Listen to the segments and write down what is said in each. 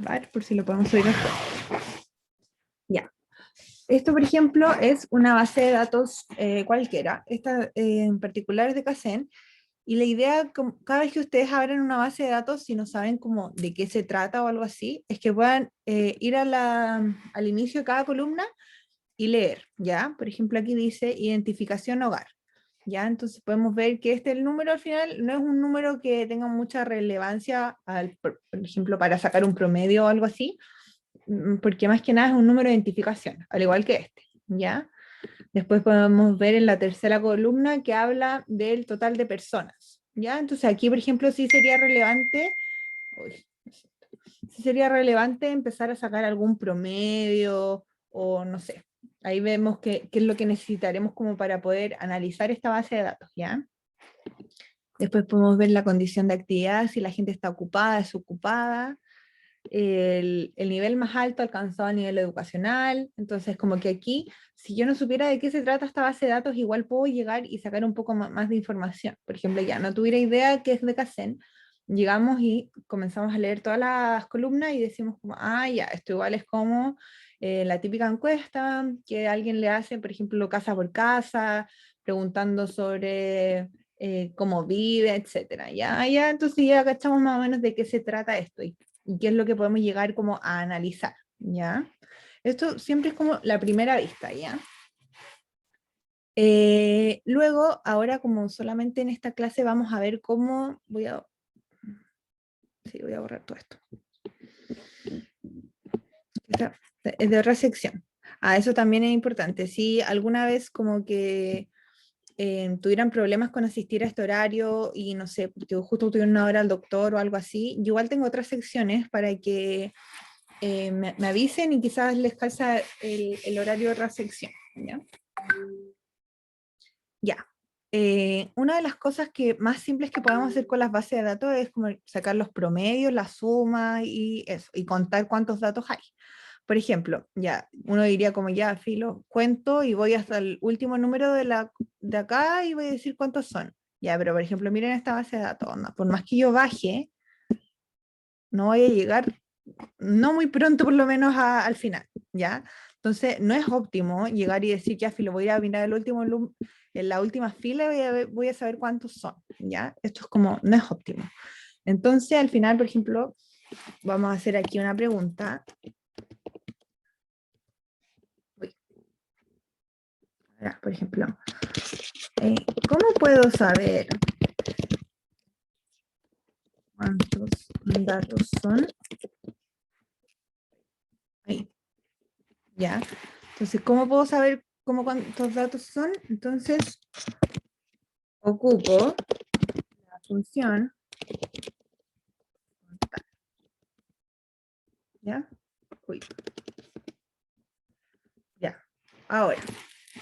A ver, por si lo podemos subir después. Ya. Esto, por ejemplo, es una base de datos cualquiera. Esta en particular es de Kaizen. Y la idea, cada vez que ustedes abren una base de datos, si no saben cómo, de qué se trata o algo así, es que puedan ir al inicio de cada columna y leer, ¿ya? Por ejemplo, aquí dice identificación hogar, ¿ya? Entonces podemos ver que el número al final no es un número que tenga mucha relevancia, por ejemplo, para sacar un promedio o algo así, porque más que nada es un número de identificación, al igual que ¿ya? Después podemos ver en la tercera columna que habla del total de personas, ¿ya? Entonces aquí, por ejemplo, sí sería relevante, uy, sí sería relevante empezar a sacar algún promedio o no sé. Ahí vemos qué es lo que necesitaremos como para poder analizar esta base de datos, ¿ya? Después podemos ver la condición de actividad, si la gente está ocupada, desocupada, el nivel más alto alcanzado a nivel educacional. Entonces, como que aquí, si yo no supiera de qué se trata esta base de datos, igual puedo llegar y sacar un poco más de información. Por ejemplo, ya no tuviera idea qué es de Kaizen, llegamos y comenzamos a leer todas las columnas y decimos como, ah, ya, esto igual es como la típica encuesta que alguien le hace, por ejemplo, casa por casa, preguntando sobre cómo vive, etcétera. Ya, entonces ya cachamos más o menos de qué se trata esto y qué es lo que podemos llegar como a analizar, ¿ya? Esto siempre es como la primera vista, ¿ya? Luego, ahora como solamente en esta clase vamos a ver cómo, voy a borrar todo esto. Esta es de otra sección. Eso también es importante. Si alguna vez como que tuvieran problemas con asistir a este horario y no sé, porque justo tuvieron una hora al doctor o algo así, yo igual tengo otras secciones para que me avisen y quizás les calza el horario de otra sección. ¿Ya? Ya. Una de las cosas que más simples que podemos hacer con las bases de datos es como sacar los promedios, la suma y eso, y contar cuántos datos hay. Por ejemplo, ya, uno diría como ya, filo, cuento y voy hasta el último número de acá y voy a decir cuántos son. Ya, pero por ejemplo, miren esta base de datos, ¿no? Por más que yo baje, no voy a llegar, no muy pronto por lo menos al final, ¿ya? Entonces, no es óptimo llegar y decir, ya, filo, voy a mirar en la última fila y voy a saber cuántos son, ¿ya? Esto es como, no es óptimo. Entonces, al final, por ejemplo, vamos a hacer aquí una pregunta. Por ejemplo, ¿cómo puedo saber cuántos datos son? Ahí, ya. Entonces, ¿cómo puedo saber cuántos datos son? Entonces, ocupo la función, ¿ya? Uy, ya. Ahora,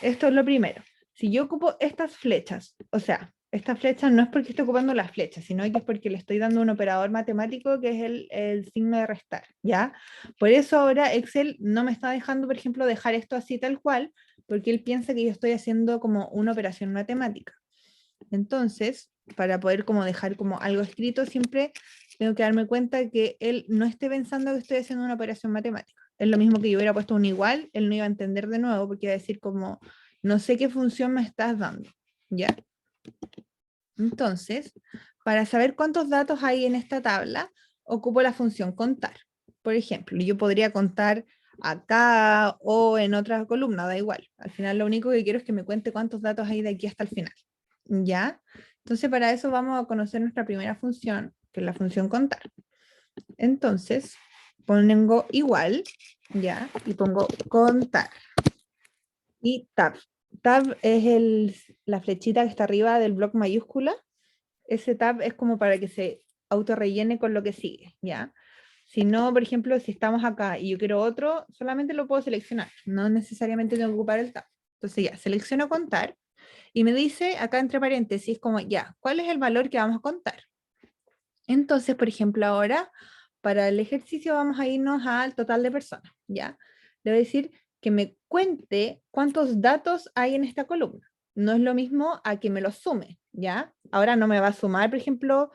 esto es lo primero. Si yo ocupo estas flechas, o sea, esta flecha no es porque esté ocupando las flechas, sino que es porque le estoy dando un operador matemático que es el signo de restar, ¿ya? Por eso ahora Excel no me está dejando, por ejemplo, dejar esto así tal cual, porque él piensa que yo estoy haciendo como una operación matemática. Entonces, para poder como dejar como algo escrito, siempre tengo que darme cuenta que él no esté pensando que estoy haciendo una operación matemática. Es lo mismo que yo hubiera puesto un igual, él no iba a entender de nuevo porque iba a decir como, no sé qué función me estás dando, ¿ya? Entonces, para saber cuántos datos hay en esta tabla, ocupo la función contar. Por ejemplo, yo podría contar acá o en otra columna, da igual. Al final lo único que quiero es que me cuente cuántos datos hay de aquí hasta el final. ¿Ya? Entonces para eso vamos a conocer nuestra primera función, que es la función contar. Entonces, pongo igual, ¿ya? Y pongo contar. Y tab. Tab es la flechita que está arriba del bloc mayúscula. Ese tab es como para que se autorrellene con lo que sigue, ¿ya? Si no, por ejemplo, si estamos acá y yo quiero otro, solamente lo puedo seleccionar. No necesariamente tengo que ocupar el tab. Entonces ya, selecciono contar. Y me dice acá entre paréntesis como ya, ¿cuál es el valor que vamos a contar? Entonces, por ejemplo, ahora para el ejercicio vamos a irnos al total de personas, ¿ya? Le voy a decir que me cuente cuántos datos hay en esta columna. No es lo mismo a que me los sume, ¿ya? Ahora no me va a sumar, por ejemplo,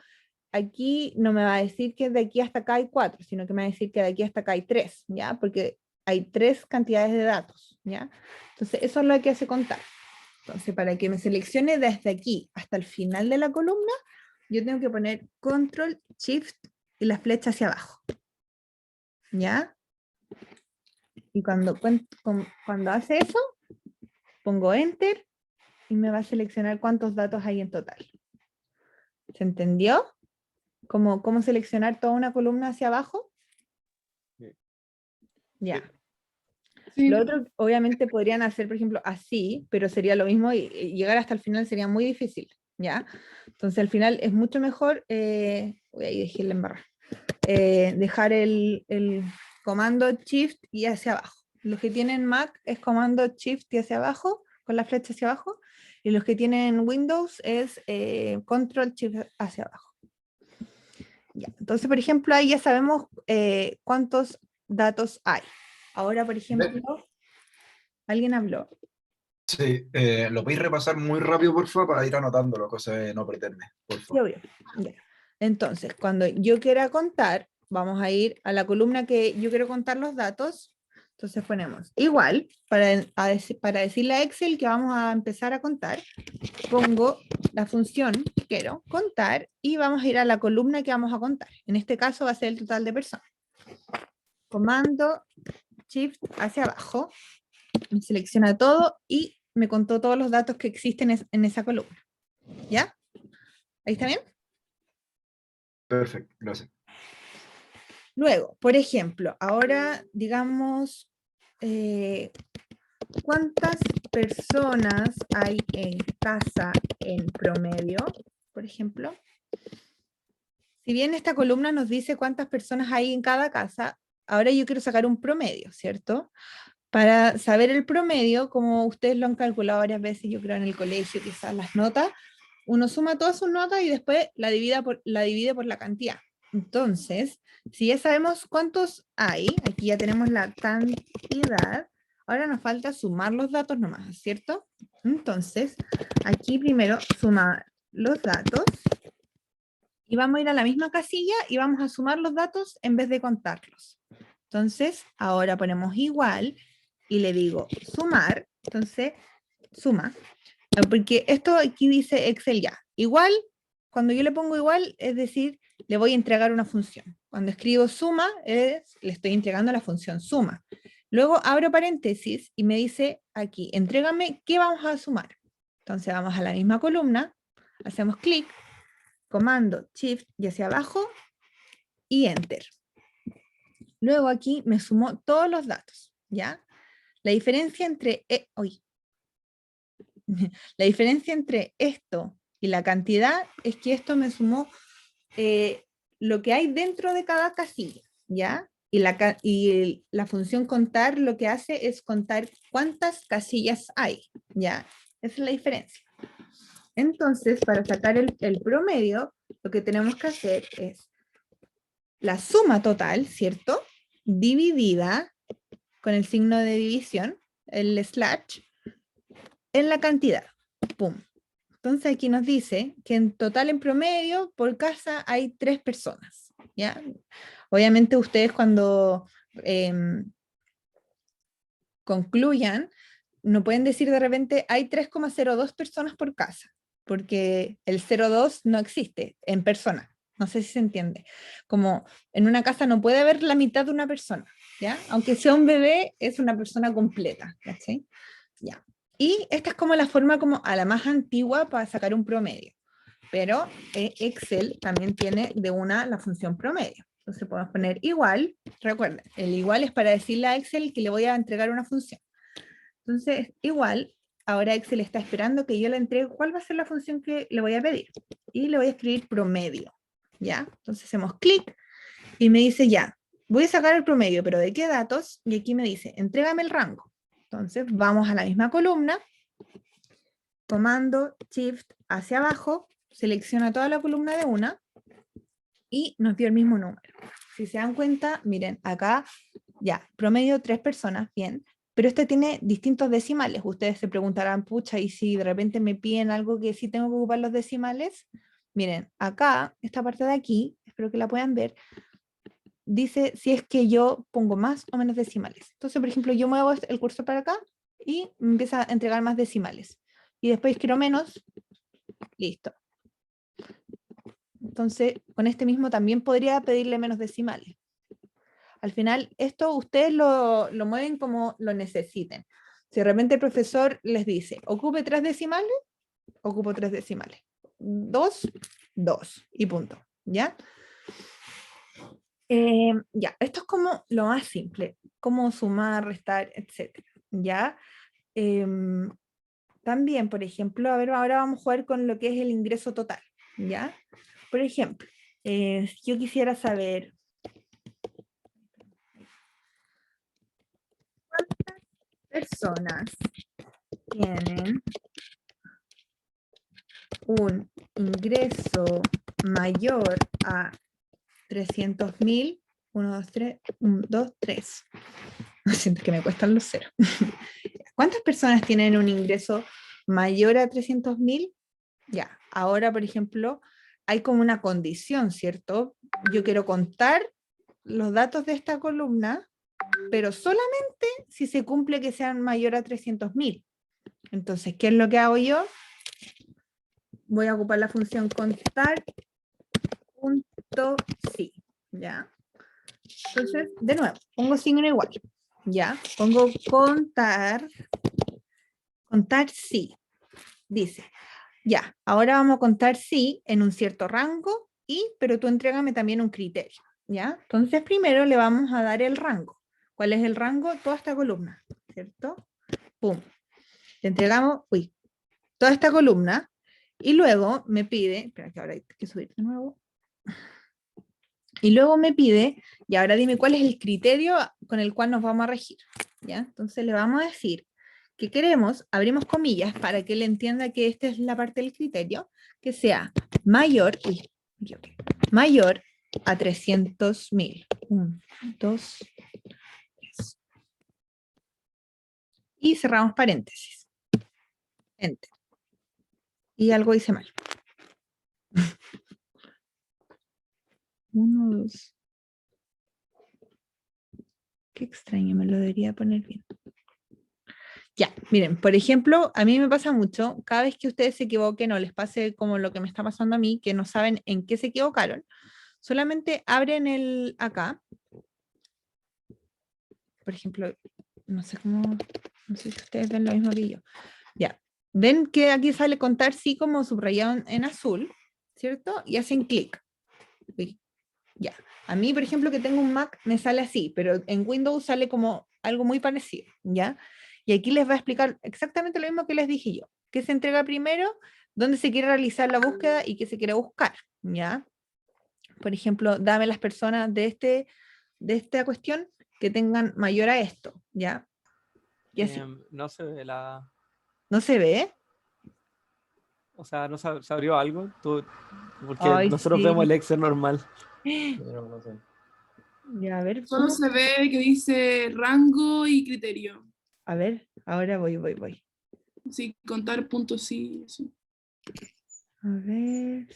aquí no me va a decir que de aquí hasta acá hay 4, sino que me va a decir que de aquí hasta acá hay 3, ¿ya? Porque hay 3 cantidades de datos, ¿ya? Entonces, eso es lo que hace contar. Entonces, para que me seleccione desde aquí hasta el final de la columna, yo tengo que poner Control, Shift y la flecha hacia abajo, ¿ya? Y cuando hace eso, pongo Enter y me va a seleccionar cuántos datos hay en total. ¿Se entendió? ¿Cómo seleccionar toda una columna hacia abajo? Ya. Sí. Lo otro, obviamente, podrían hacer, por ejemplo, así, pero sería lo mismo y llegar hasta el final sería muy difícil, ¿ya? Entonces, al final es mucho mejor, voy a dejé la embarrar, dejar el comando Shift y hacia abajo. Los que tienen Mac es comando Shift y hacia abajo, con la flecha hacia abajo, y los que tienen Windows es Control Shift hacia abajo. Ya. Entonces, por ejemplo, ahí ya sabemos cuántos datos hay. Ahora, por ejemplo, ¿alguien habló? Sí, lo podéis repasar muy rápido, porfa, para ir anotándolo, cosa de no perderme, porfa. Sí, obvio. Ya. Entonces, cuando yo quiera contar, vamos a ir a la columna que yo quiero contar los datos. Entonces ponemos igual, para decirle a Excel que vamos a empezar a contar, pongo la función que quiero contar y vamos a ir a la columna que vamos a contar. En este caso va a ser el total de personas. Comando Shift hacia abajo, me selecciona todo y me contó todos los datos que existen en esa columna. ¿Ya? ¿Ahí está bien? Perfecto, gracias. Luego, por ejemplo, ahora digamos, ¿cuántas personas hay en casa en promedio? Por ejemplo, si bien esta columna nos dice cuántas personas hay en cada casa, ahora yo quiero sacar un promedio, ¿cierto? Para saber el promedio, como ustedes lo han calculado varias veces, yo creo en el colegio, quizás las notas, uno suma todas sus notas y después la divide por la cantidad. Entonces, si ya sabemos cuántos hay, aquí ya tenemos la cantidad, ahora nos falta sumar los datos nomás, ¿cierto? Entonces, aquí primero sumar los datos y vamos a ir a la misma casilla y vamos a sumar los datos en vez de contarlos. Entonces, ahora ponemos igual y le digo sumar, entonces suma, porque esto aquí dice Excel ya. Igual, cuando yo le pongo igual, es decir, le voy a entregar una función. Cuando escribo suma, le estoy entregando la función suma. Luego abro paréntesis y me dice aquí, entrégame qué vamos a sumar. Entonces vamos a la misma columna, hacemos clic, comando Shift y hacia abajo y Enter. Luego aquí me sumó todos los datos, ¿ya? La diferencia entre, la diferencia entre esto y la cantidad es que esto me sumó lo que hay dentro de cada casilla, ¿ya? Y la función contar lo que hace es contar cuántas casillas hay, ¿ya? Esa es la diferencia. Entonces, para sacar el promedio, lo que tenemos que hacer es la suma total, ¿cierto? Dividida con el signo de división, el slash, en la cantidad. ¡Pum! Entonces aquí nos dice que en total, en promedio, por casa hay 3 personas, ¿ya? Obviamente ustedes cuando concluyan, no pueden decir de repente hay 3,02 personas por casa, porque el 0,2 no existe en persona. No sé si se entiende. Como en una casa no puede haber la mitad de una persona, ¿ya? Aunque sea un bebé, es una persona completa, ¿cachai? Ya. Y esta es como la forma como a la más antigua para sacar un promedio. Pero Excel también tiene de una la función promedio. Entonces podemos poner igual, recuerden, el igual es para decirle a Excel que le voy a entregar una función. Entonces, igual, ahora Excel está esperando que yo le entregue cuál va a ser la función que le voy a pedir. Y le voy a escribir promedio, ¿ya? Entonces hacemos clic y me dice ya, voy a sacar el promedio, pero ¿de qué datos? Y aquí me dice, entrégame el rango. Entonces vamos a la misma columna, comando Shift hacia abajo, selecciona toda la columna de una y nos dio el mismo número. Si se dan cuenta, miren, acá ya, promedio 3 personas, bien, pero este tiene distintos decimales. Ustedes se preguntarán, pucha, ¿y si de repente me piden algo que sí tengo que ocupar los decimales? Miren, acá, esta parte de aquí, espero que la puedan ver, dice si es que yo pongo más o menos decimales. Entonces, por ejemplo, yo muevo el cursor para acá y me empieza a entregar más decimales. Y después quiero menos, listo. Entonces, con este mismo también podría pedirle menos decimales. Al final, esto ustedes lo mueven como lo necesiten. Si de repente el profesor les dice, ocupe 3 decimales, ocupo 3 decimales. 2, 2 y punto. ¿Ya? Ya, esto es como lo más simple, como sumar, restar, etc. ¿Ya? También, por ejemplo, a ver, ahora vamos a jugar con lo que es el ingreso total. ¿Ya? Por ejemplo, si yo quisiera saber cuántas personas tienen un ingreso mayor a 300.000, 1, 2, 3, 1, 2, 3. Siento que me cuestan los ceros. ¿Cuántas personas tienen un ingreso mayor a 300.000? Ya, ahora, por ejemplo, hay como una condición, ¿cierto? Yo quiero contar los datos de esta columna, pero solamente si se cumple que sean mayor a 300.000. Entonces, ¿qué es lo que hago yo? Voy a ocupar la función contar punto sí, ¿ya? Entonces, de nuevo, pongo signo igual, ¿ya? Pongo contar sí. Dice, ya, ahora vamos a contar sí en un cierto rango, pero tú entrégame también un criterio, ¿ya? Entonces, primero le vamos a dar el rango. ¿Cuál es el rango? Toda esta columna, ¿cierto? Pum. Le entregamos, toda esta columna, y luego me pide, espera que ahora hay que subir de nuevo, y luego me pide, y ahora dime cuál es el criterio con el cual nos vamos a regir, ¿ya? Entonces le vamos a decir que queremos, abrimos comillas, para que él entienda que esta es la parte del criterio, que sea mayor, mayor a 300.000. 1, 2, 3. Y cerramos paréntesis. Enter. Y algo hice mal. 1, 2. Qué extraño, me lo debería poner bien. Ya, miren, por ejemplo, a mí me pasa mucho, cada vez que ustedes se equivoquen o les pase como lo que me está pasando a mí, que no saben en qué se equivocaron, solamente abren el acá. Por ejemplo, no sé si ustedes ven lo mismo que yo. Ya, ven que aquí sale contar sí como subrayado en azul, ¿cierto? Y hacen clic. Ya, a mí, por ejemplo, que tengo un Mac, me sale así, pero en Windows sale como algo muy parecido, ¿ya? Y aquí les va a explicar exactamente lo mismo que les dije yo. ¿Qué se entrega primero? ¿Dónde se quiere realizar la búsqueda y qué se quiere buscar? ¿Ya? Por ejemplo, dame las personas de esta cuestión que tengan mayor a esto, ¿ya? Y así. No se ve la... ¿No se ve? O sea, ¿no se abrió algo? Porque Ay, nosotros vemos sí. el Excel normal. Ya, a ver, Solo se ve que dice rango y criterio. a ver, ahora voy. Sí, contar puntos sí, eso. A ver.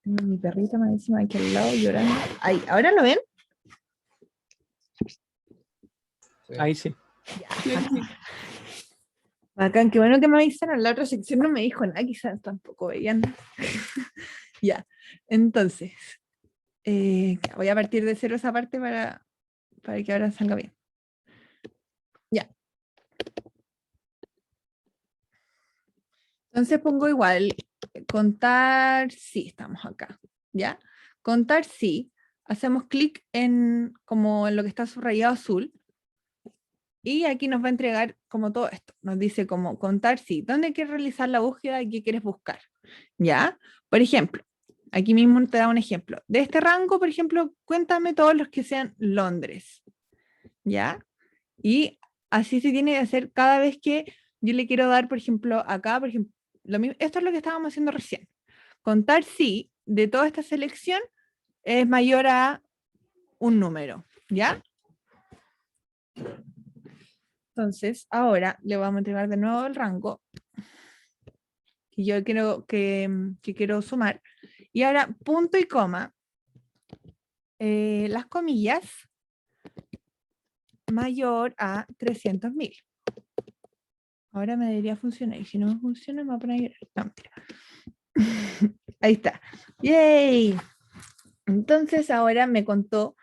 Tengo mi perrita más encima aquí al lado llorando. Ahí, ¿ahora lo ven? Ahí sí. Bacán, qué bueno que me avisaron. La otra sección no me dijo nada, quizás tampoco veían. Ya, entonces, voy a partir de cero esa parte para que ahora salga bien. Ya. Entonces pongo igual, contar sí, estamos acá, ¿ya? Contar sí, hacemos clic en como en lo que está subrayado azul, y aquí nos va a entregar como todo esto, nos dice como contar sí, ¿dónde quieres realizar la búsqueda y qué quieres buscar? ¿Ya? Por ejemplo, aquí mismo te da un ejemplo. De este rango, por ejemplo, cuéntame todos los que sean Londres, ¿ya? Y así se tiene que hacer cada vez que yo le quiero dar, por ejemplo, acá, por ejemplo, esto es lo que estábamos haciendo recién. Contar si de toda esta selección es mayor a un número, ¿ya? Entonces, ahora le vamos a entregar de nuevo el rango. que yo que quiero sumar. Y ahora punto y coma, las comillas, mayor a 300.000. Ahora me debería funcionar, y si no me funciona me va a poner a llorar. No, mentira. Ahí está. ¡Yay! Entonces ahora me contó,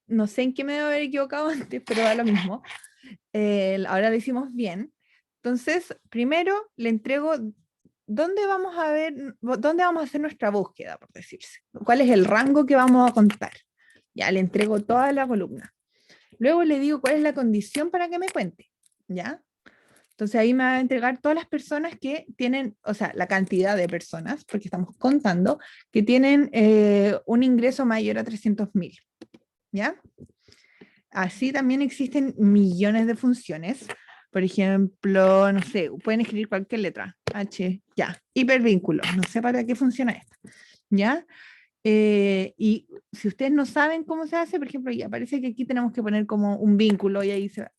no sé en qué me debo haber equivocado antes, pero da lo mismo. Ahora lo hicimos bien. Entonces, primero le entrego dónde vamos a ver, dónde vamos a hacer nuestra búsqueda, por decirse. ¿Cuál es el rango que vamos a contar? Ya le entrego toda la columna. Luego le digo cuál es la condición para que me cuente. ¿Ya? Entonces ahí me va a entregar todas las personas que tienen, o sea, la cantidad de personas, porque estamos contando, que tienen un ingreso mayor a 300.000. ¿Ya? Así también existen millones de funciones. Por ejemplo, no sé, pueden escribir cualquier letra. H, ya. Hipervínculo, no sé para qué funciona esto. ¿Ya? Y si ustedes no saben cómo se hace, por ejemplo, ya parece que aquí tenemos que poner como un vínculo y ahí se va.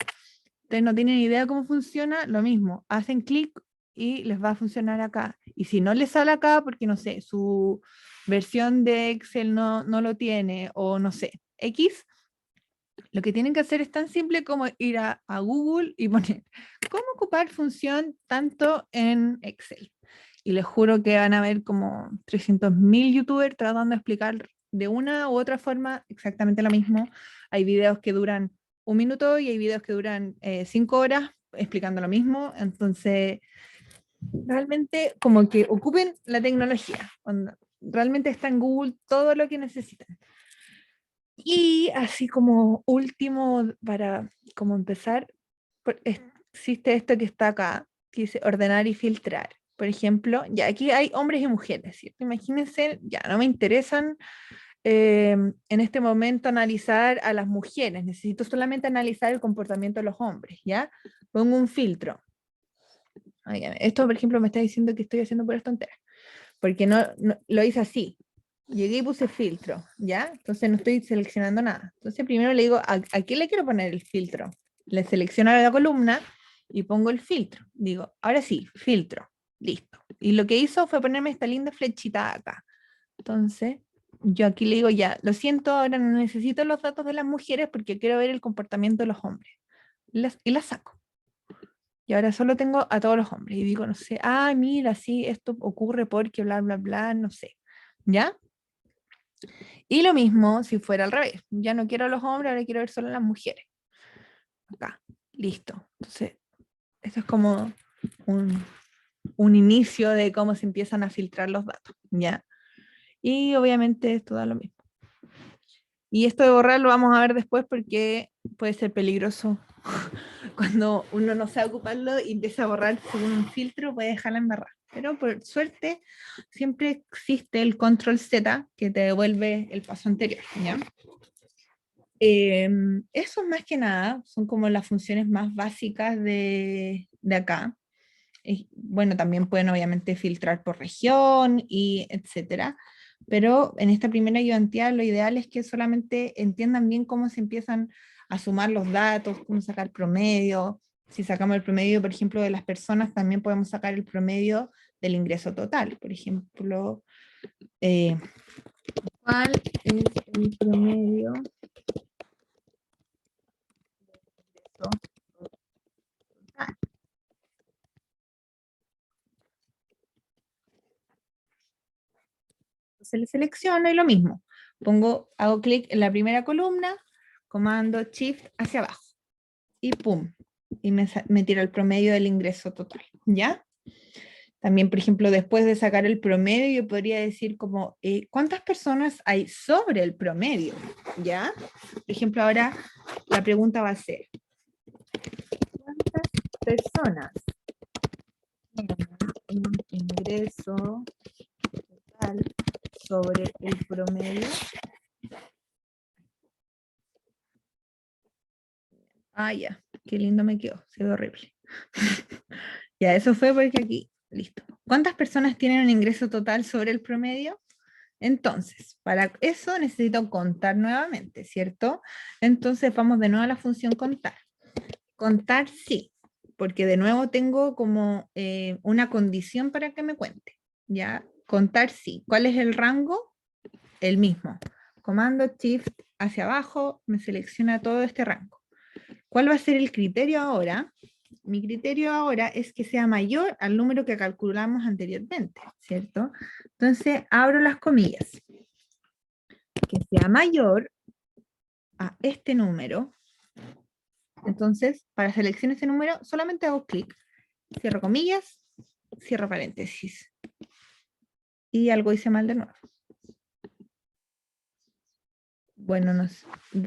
Ustedes no tienen idea cómo funciona, lo mismo. Hacen clic y les va a funcionar acá. Y si no les sale acá, porque no sé, su versión de Excel no lo tiene, o no sé, X, lo que tienen que hacer es tan simple como ir a Google y poner cómo ocupar función tanto en Excel. Y les juro que van a ver como 300.000 youtubers tratando de explicar de una u otra forma exactamente lo mismo. Hay videos que duran 1 minuto y hay videos que duran 5 horas explicando lo mismo. Entonces, realmente como que ocupen la tecnología. Realmente está en Google todo lo que necesitan. Y así como último, para como empezar, existe esto que está acá, que dice ordenar y filtrar. Por ejemplo, ya aquí hay hombres y mujeres, ¿cierto? Imagínense, ya no me interesan en este momento analizar a las mujeres, necesito solamente analizar el comportamiento de los hombres, ¿ya? Pongo un filtro. Esto, por ejemplo, me está diciendo que estoy haciendo puras tonteras, porque no lo hice así. Llegué y puse filtro, ¿ya? Entonces no estoy seleccionando nada. Entonces primero le digo, ¿a qué le quiero poner el filtro? Le selecciono la columna y pongo el filtro. Digo, ahora sí, filtro, listo. Y lo que hizo fue ponerme esta linda flechita acá. Entonces, yo aquí le digo, ya, lo siento, ahora no necesito los datos de las mujeres porque quiero ver el comportamiento de los hombres. Y las saco. Y ahora solo tengo a todos los hombres. Y digo, no sé, mira, sí, esto ocurre porque bla, bla, bla, no sé. ¿Ya? Y lo mismo si fuera al revés. Ya no quiero a los hombres, ahora quiero ver solo a las mujeres. Acá, listo. Entonces, esto es como un inicio de cómo se empiezan a filtrar los datos, ¿ya? Y obviamente esto da lo mismo. Y esto de borrar lo vamos a ver después porque puede ser peligroso. Cuando uno no sabe ocuparlo y empieza a borrar según un filtro, puede dejarla embarrada. Pero por suerte, siempre existe el control Z que te devuelve el paso anterior, ¿ya? Eso más que nada son como las funciones más básicas de acá. Bueno, también pueden obviamente filtrar por región y etcétera, pero en esta primera ayudantía lo ideal es que solamente entiendan bien cómo se empiezan a sumar los datos, cómo sacar promedio. Si sacamos el promedio, por ejemplo, de las personas, también podemos sacar el promedio del ingreso total. Por ejemplo, ¿cuál es el promedio del ingreso total? Se le selecciona y lo mismo. Hago clic en la primera columna, comando Shift hacia abajo y pum, y me tira el promedio del ingreso total, ¿ya? También, por ejemplo, después de sacar el promedio, yo podría decir como, ¿cuántas personas hay sobre el promedio? ¿Ya? Por ejemplo, ahora la pregunta va a ser, ¿cuántas personas tienen un ingreso total sobre el promedio? Ya, qué lindo me quedó, se ve horrible. Ya, eso fue porque aquí, listo. ¿Cuántas personas tienen un ingreso total sobre el promedio? Entonces, para eso necesito contar nuevamente, ¿cierto? Entonces vamos de nuevo a la función contar. Contar sí. porque de nuevo tengo como una condición para que me cuente, ¿ya? Contar sí. ¿Cuál es el rango? El mismo. Comando Shift hacia abajo, me selecciona todo este rango. ¿Cuál va a ser el criterio ahora? Mi criterio ahora es que sea mayor al número que calculamos anteriormente, ¿cierto? Entonces, abro las comillas. Que sea mayor a este número. Entonces, para seleccionar este número, solamente hago clic, cierro comillas, cierro paréntesis. Y algo hice mal de nuevo. Bueno,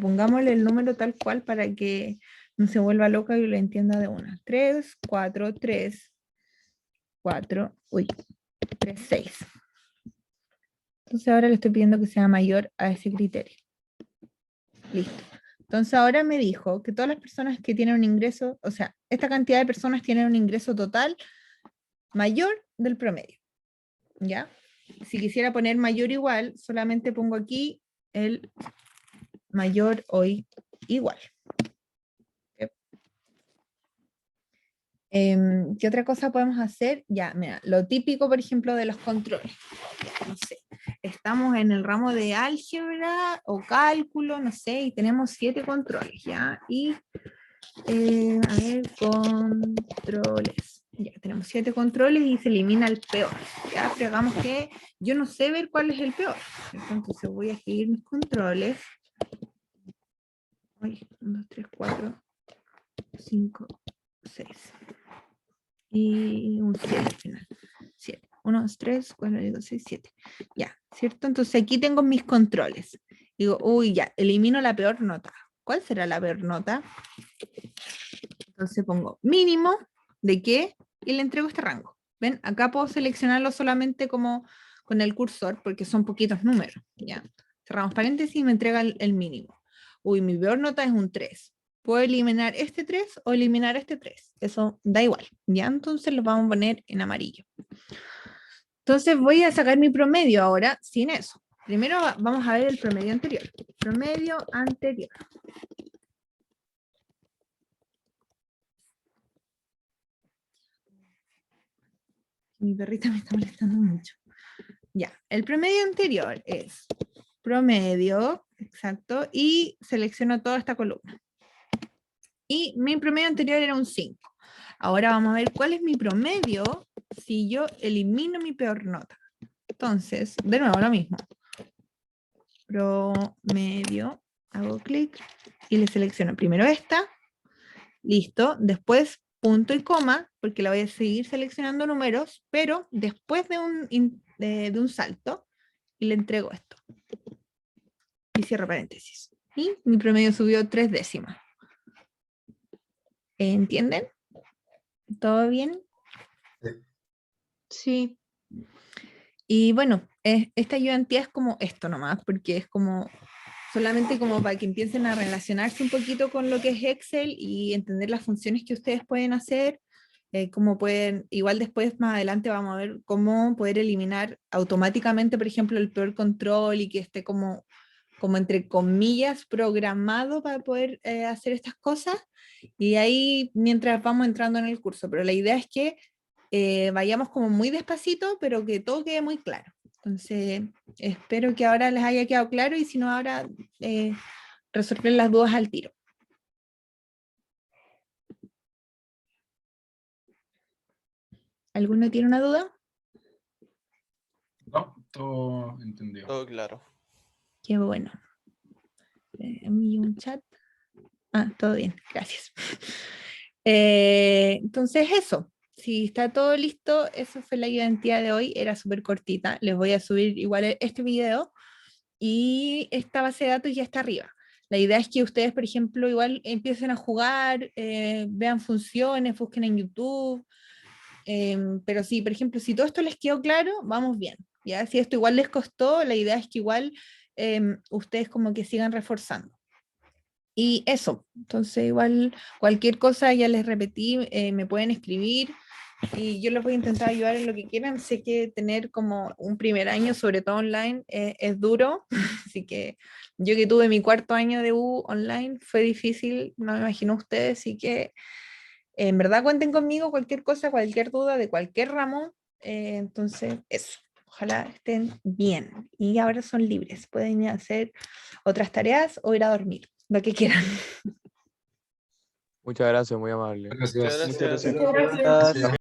pongámosle el número tal cual para que no se vuelva loca y lo entienda de una. 3, 4, 3, 4, 3, 6. Entonces ahora le estoy pidiendo que sea mayor a ese criterio. Listo. Entonces ahora me dijo que todas las personas que tienen un ingreso, o sea, esta cantidad de personas tienen un ingreso total mayor del promedio. ¿Ya? Si quisiera poner mayor igual, solamente pongo aquí el mayor o igual. ¿Qué otra cosa podemos hacer? Ya, mira, lo típico, por ejemplo, de los controles. Ya, no sé, estamos en el ramo de álgebra o cálculo, no sé, y tenemos 7 controles, ¿ya? Y, a ver, controles. Ya, tenemos 7 controles y se elimina el peor, ¿ya? Pero hagamos que yo no sé ver cuál es el peor, ¿cierto? Entonces voy a seguir mis controles. 1, 2, 3, 4, 5, 6. Y un 7 al final. 7. 1, 2, 3, 4, 5, 6, 7. Ya, ¿cierto? Entonces aquí tengo mis controles. Digo, uy, ya, elimino la peor nota. ¿Cuál será la peor nota? Entonces pongo mínimo, ¿de qué? Y le entrego este rango. ¿Ven? Acá puedo seleccionarlo solamente como con el cursor, porque son poquitos números. ¿Ya? Cerramos paréntesis y me entrega el mínimo. Uy, mi peor nota es un 3. Puedo eliminar este 3 o eliminar este 3. Eso da igual. ¿Ya? Entonces lo vamos a poner en amarillo. Entonces voy a sacar mi promedio ahora sin eso. Primero vamos a ver el promedio anterior. Promedio anterior. Mi perrita me está molestando mucho. Ya, el promedio anterior es promedio, exacto, y selecciono toda esta columna. Y mi promedio anterior era un 5. Ahora vamos a ver cuál es mi promedio si yo elimino mi peor nota. Entonces, de nuevo lo mismo. Promedio, hago clic y le selecciono primero esta. Listo, después punto y coma, porque la voy a seguir seleccionando números, pero después de un salto, y le entrego esto. Y cierro paréntesis. Y mi promedio subió 3 décimas. ¿Entienden? ¿Todo bien? Sí. Y bueno, esta ayudantía es como esto nomás, porque es como solamente como para que empiecen a relacionarse un poquito con lo que es Excel y entender las funciones que ustedes pueden hacer, cómo pueden, igual después más adelante vamos a ver cómo poder eliminar automáticamente, por ejemplo, el peor control y que esté como entre comillas programado para poder hacer estas cosas, y ahí mientras vamos entrando en el curso, pero la idea es que vayamos como muy despacito, pero que todo quede muy claro. Entonces, espero que ahora les haya quedado claro y si no ahora resolver las dudas al tiro. ¿Alguno tiene una duda? No, todo entendido. Todo claro. Qué bueno. Envío un chat. Ah, todo bien, gracias. Entonces eso, si está todo listo, eso fue la identidad de hoy, era súper cortita, les voy a subir igual este video y esta base de datos ya está arriba. La idea es que ustedes, por ejemplo, igual empiecen a jugar, vean funciones, busquen en YouTube, pero sí, por ejemplo, si todo esto les quedó claro, vamos bien. ¿Ya? Si esto igual les costó, la idea es que igual ustedes como que sigan reforzando. Y eso, entonces igual cualquier cosa, ya les repetí, me pueden escribir y yo les voy a intentar ayudar en lo que quieran. Sé que tener como un primer año, sobre todo online, es duro, así que yo que tuve mi 4.º de U online fue difícil, no me imagino ustedes, así que En verdad cuenten conmigo cualquier cosa, cualquier duda de cualquier ramo. Entonces, eso. Ojalá estén bien. Y ahora son libres. Pueden ir a hacer otras tareas o ir a dormir, lo que quieran. Muchas gracias, muy amable. Gracias. Muchas gracias. Gracias. Gracias.